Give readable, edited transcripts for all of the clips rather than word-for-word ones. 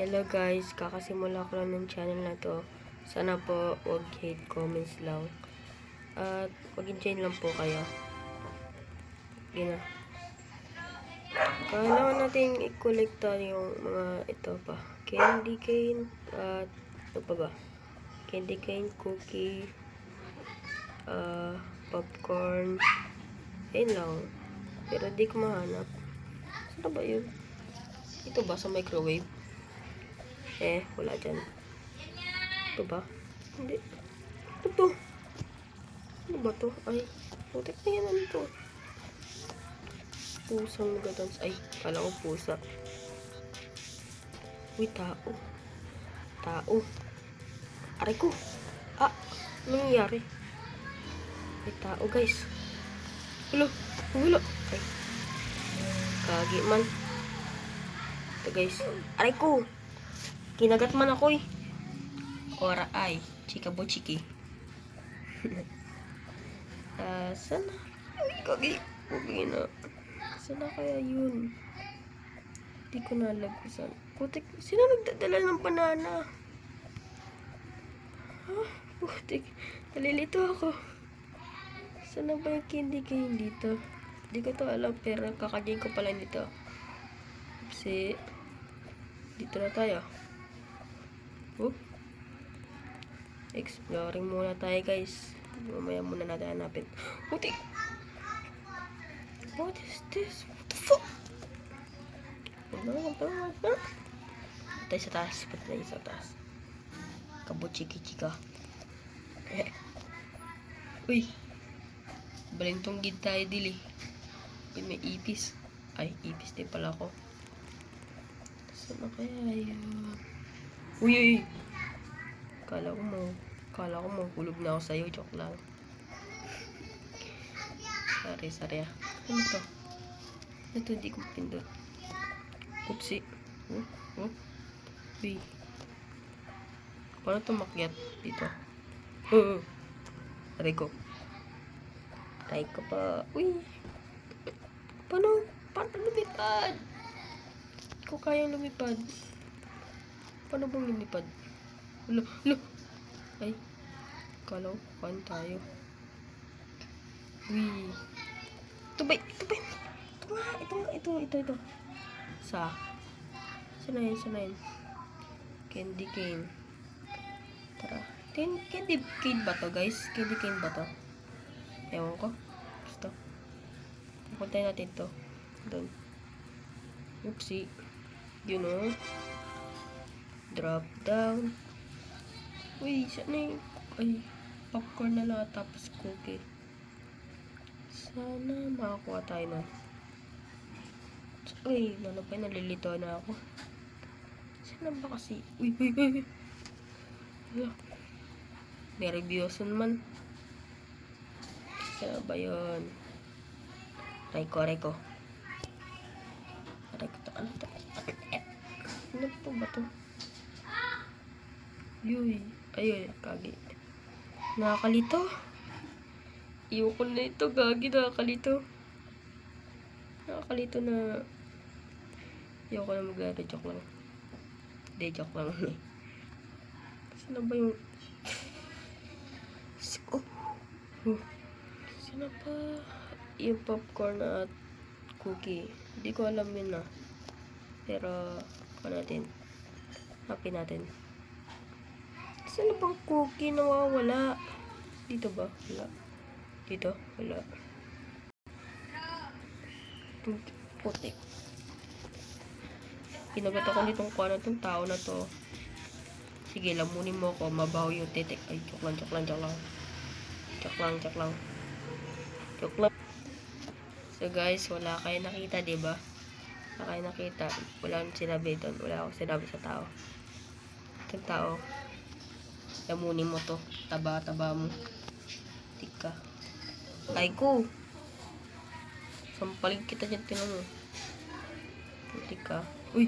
Hello guys, kakasimula ko lang ng channel na to. Sana po wag hate comments lang. At mag-enjoy lang po kayo. Gina. Kailangan natin i-collecta yung mga ito pa. Candy cane at ano pa ba? Candy cane, cookie, popcorn. Ayun lang. Pero di ko mahanap. Saan ba yun? Ito ba sa microwave? Wala dyan. Ito ba? Hindi. Ito to. Ano ba to? Ay, putik na yan. Ano to? Pusang nagadans. Ay, kala ko pusa. Uy, tao. Tao. Aray ko. Ano nangyayari? May tao, guys. Hulo. Hulo. Ay. Kagi man. Ito, guys. Aray ko. Kinagat man ako eh. Ora ay. Chika bo chiki. Sana? Ay, kagi. Kagi na. Sana kaya yun? Hindi ko nalagpasan. Putik. Sino nagdadala ng banana? Putik. Nalilito ako. Sana ba yung candy cane dito? Hindi ko to alam pero kakagay ko pala dito. Kasi dito na tayo. Exploring muna tayo guys. Mamaya muna natin hanapin. Putik! What is this? What the fuck? Patay sa taas. Patay sa taas. Kabuchiki-chika. Uy! Balintong gid tayo dili. May ipis. Ay, ipis din pala ako. Saan na kaya yun? Uy! Kala ko mo hulog na ako sa'yo. Joke lang. Sorry. Ano to? Ito, hindi ko pindot. Upsi. Uy. Paano ito makyat dito? Aray ko pa. Uy. Paano lumipad? Hindi ko kayang lumipad. Paano bang lumipad? Lo. Ay. Kala ko kuhaan tayo. Uy. Ito ba? Ito. Sana yun. Candy cane. Tara. Candy cane ba to guys? Candy cane ba to? Ewan ko. Gusto. Pupuntahin natin to. Doon. Oopsie. You know. Drop down. Uy, sana yung... Ay, popcorn na lang tapos cookie. Sana makakuha tayo na. Uy, nalilito na ako. Sana ba kasi? Uy. Nervyoso naman. Sana ba yun? Aray ko. Ano to? Ano po ba to? Yuy. Ayun, kagi. Nakakalito. Iyoko na ito, gagi. Nakakalito na. Iyoko na maglaro. Joke lang. Hindi, joke lang. Sino ba yung... Sino pa? Yung popcorn at cookie. Hindi ko alam yun na. Pero, happy natin. Sino pang cookie nawawala? Dito ba? Wala. Dito? Wala. Putik. Kinagat ako nitong kuha na itong tao na to. Sige, lamunin mo ako. Mabaho yung titik. Ay, joke lang. So guys, wala kayo nakita, diba? Wala kayo nakita. Wala akong sinabi doon. Wala akong sinabi sa tao. Itong tao. Lamunin mo to. Taba mo. Tika. Ay ko. Sampalig kita dyan, tinan mo. Tika. Uy.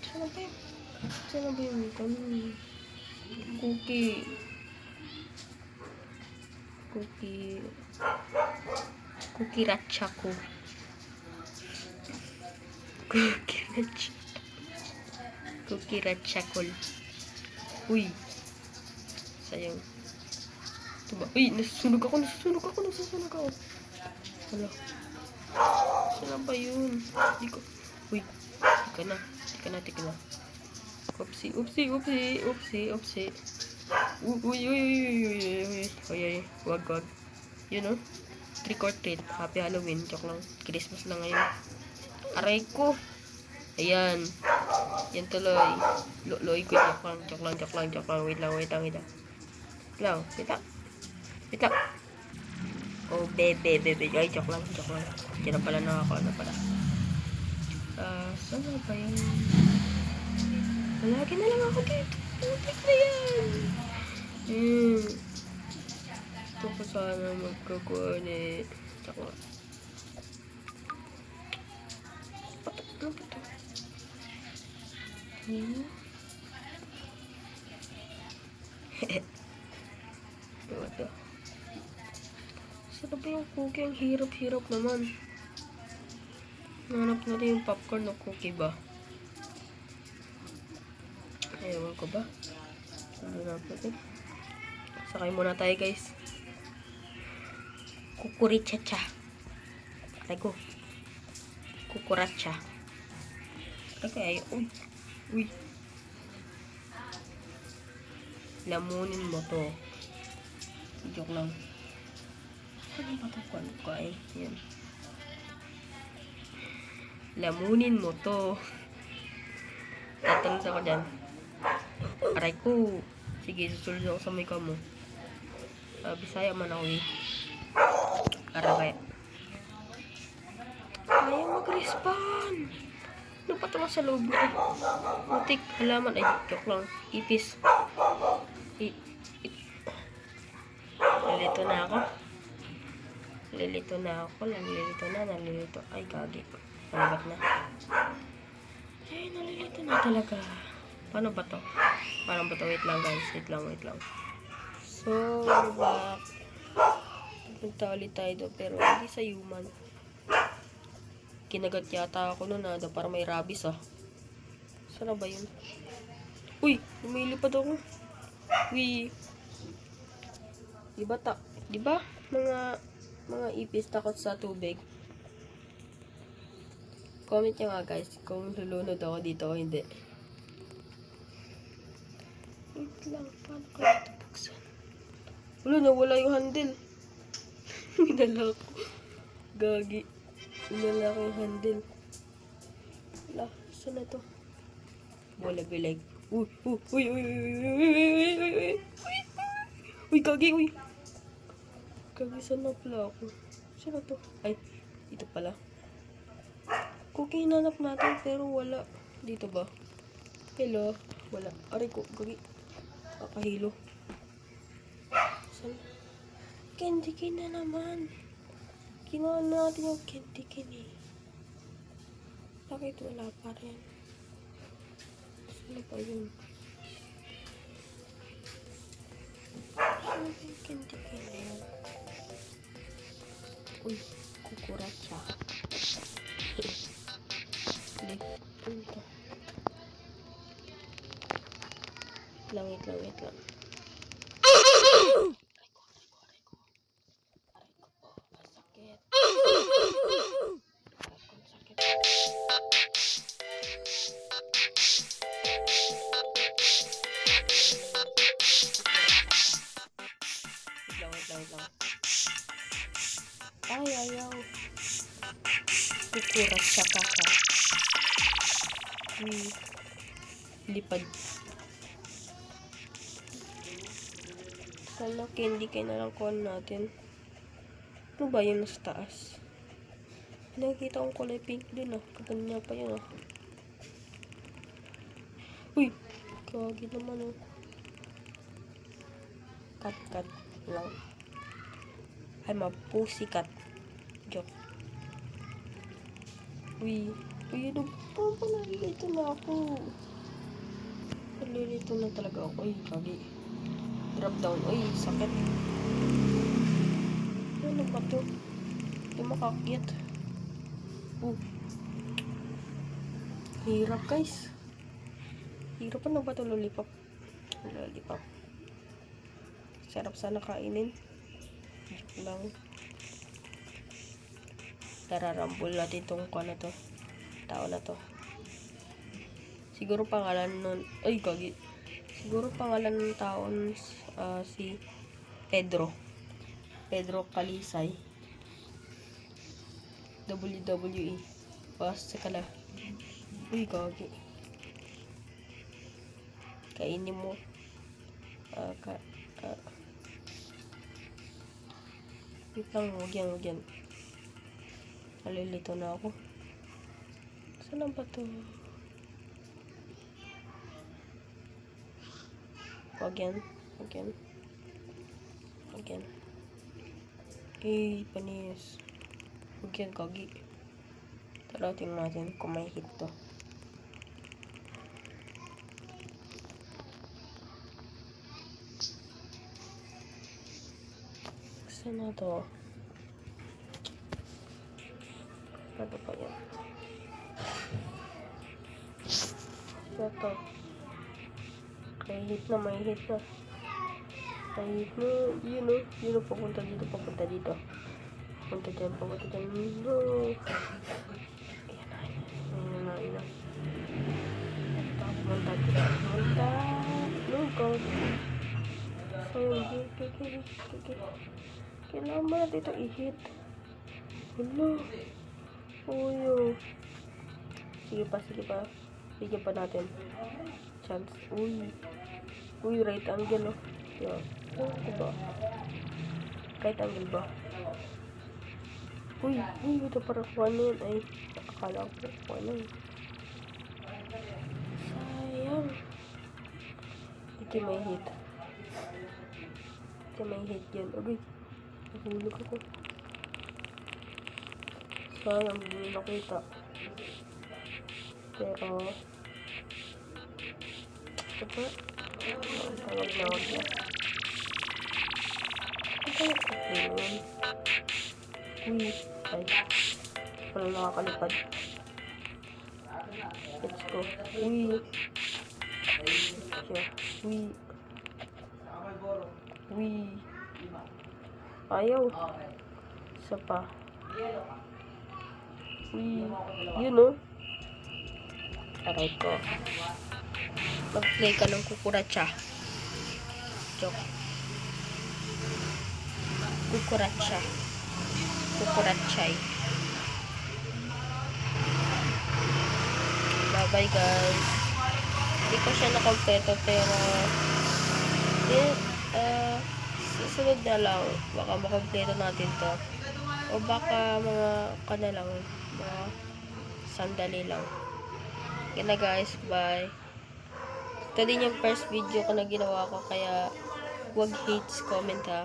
Saan ba yun? Cookie ratchaku. Cookie Ratchakol. Uy. Sayang. Ito ba? Uy, nasusunog ako. Wala. Saan ba yun? Hindi ko. Uy. Tika na. Oopsie. Uy. Wag. Yun know? Trick or treat. Happy Halloween. Joke lang. Christmas na ngayon. Aray ko. Ayan. Yan tuloy. Loy ko. Joke lang. Wait lang. Wait lang. Oh, bebe. Ay, joke lang. Diyan na pala Ano pala. Saan ba yun? Malagi na lang ako dito. Putik na yan. Ito ko sana magkakuha ni... Joke lang. Ano ba ito? Ano ito? Saan ba yung cookie? Ang hirap naman. Nanap natin yung popcorn o cookie ba? Ewan ko ba? Nanap natin. Sakay muna tayo guys. Kukurichacha. Ay ko. Kukuracha. Okay, uy. Lamunin mo to. Joke lang. Ano ba ito? Ano ka eh? Yan. Lamunin mo to. Tatanong ako dyan. Aray ko. Sige, susunod ako sa may kamo. Bisaya man ako eh. Aray. Ayaw mag-respawn. Ano pa ito sa loob niya? Mutik, halaman. Ay, joke lang. Ipis. Nalilito na ako. Ay, gagi. Nalibat na. Ay, nalilito na talaga. Paano ba to? Wait lang guys. Wait lang. So, back. Punta ulit tayo doon. Pero hindi sa human. Kinagat yata ako nun para may rabies Saan ba yun? Uy! Lumilipad ako. Uy! Diba? Mga ipis takot sa tubig. Comment nyo nga guys kung lulunod ako dito o hindi. Wait lang. Paano kaya ito buksan? Nawala yung handle. Minala ko. Gagi. Minala ko yung handle. Wala. Saan na to? Wala bilag. Uy. Uy, gagi. Gagi, saan na pala ako? Saan na to? Ay, dito pala. Cookie hinanap natin pero wala. Dito ba? Hello? Wala. Aray ko, gagi. Kakahilo. Saan? Candy cane na naman. Ginawa natin yung candy cane eh. Bakit wala pa rin? Saan pa yun? Saan yung candy cane na yun? Uy, kukuracha. Ano to? Wait lang. Wait lang. Ay, ayaw. Kukurat sa kaka. Lipad. Sana candy kayo na lang kuha natin. Ano ba yun nasa taas? Nakikita kong kulay pink din Kaganya pa yun Uy! Kagi naman Cut lang. I'm a pussycat. Joke. Uy, ano pa pala? Nalilito na ako. Nalilito na talaga ako. Uy, kagi. Drop down. Uy, sakit. Ano ba to? Hindi makakyat. Hirap guys. Hirap na ba ito lollipop? Lollipop. Sarap sana kainin. Joke lang. Nararambol natin itong na to. Tao na to. Siguro pangalan nun. Ay, kagi. Siguro pangalan ng taon si Pedro. Pedro Kalisay. WWE. Basta ka na. Uy, kagi. Kainin mo. Wait lang, huwag yan. Nalilito na ako. Saan ba to? Huwag yan. Eh, panis. Huwag yan, kagi. Tara, tingnan natin kung may hit to. Saan na to? Ano pa yan? Ito. May hit na. May hit na. Yun o. Papunta dito. Papunta dyan. No. Ayan na. Papunta dito. No, God. Sayang. Kailangan mo natin ito i-hit. Wala. Uy. Sige pa. Bigyan pa natin. Chance. Uy, right angle, oh. Yan. Diba? Right angle ba? Uy, ito parang kuha na yun. Ay, akala ko kuha na yun. Sayang. Ito may hit. Yan. Okay. Nahulog ako. Sayang, hindi nakita. Pero, ito pa. Tawag na. Ito yung Uy. Ay. Wala nakakalipad. Let's go. Uy. Ayaw. Isa pa. Yun o. Aray ko. Mag-play ka ng kukuracha. Joke. Kukurachay. Bye guys. Hindi ko siya nakompleto pero susunod na lang baka makompleto natin to o baka mga sandali lang. Gina guys, bye. Ito din yung first video ko na ginawa ko kaya wag hates comment ha.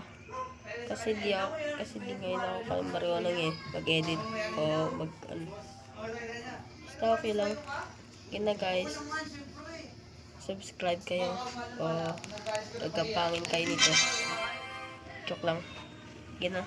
Kasi di ngayon ako marunong mag-edit o basta okay lang. Gina guys, subscribe kayo o nagkapangin kayo nito. Joke lang. Gina.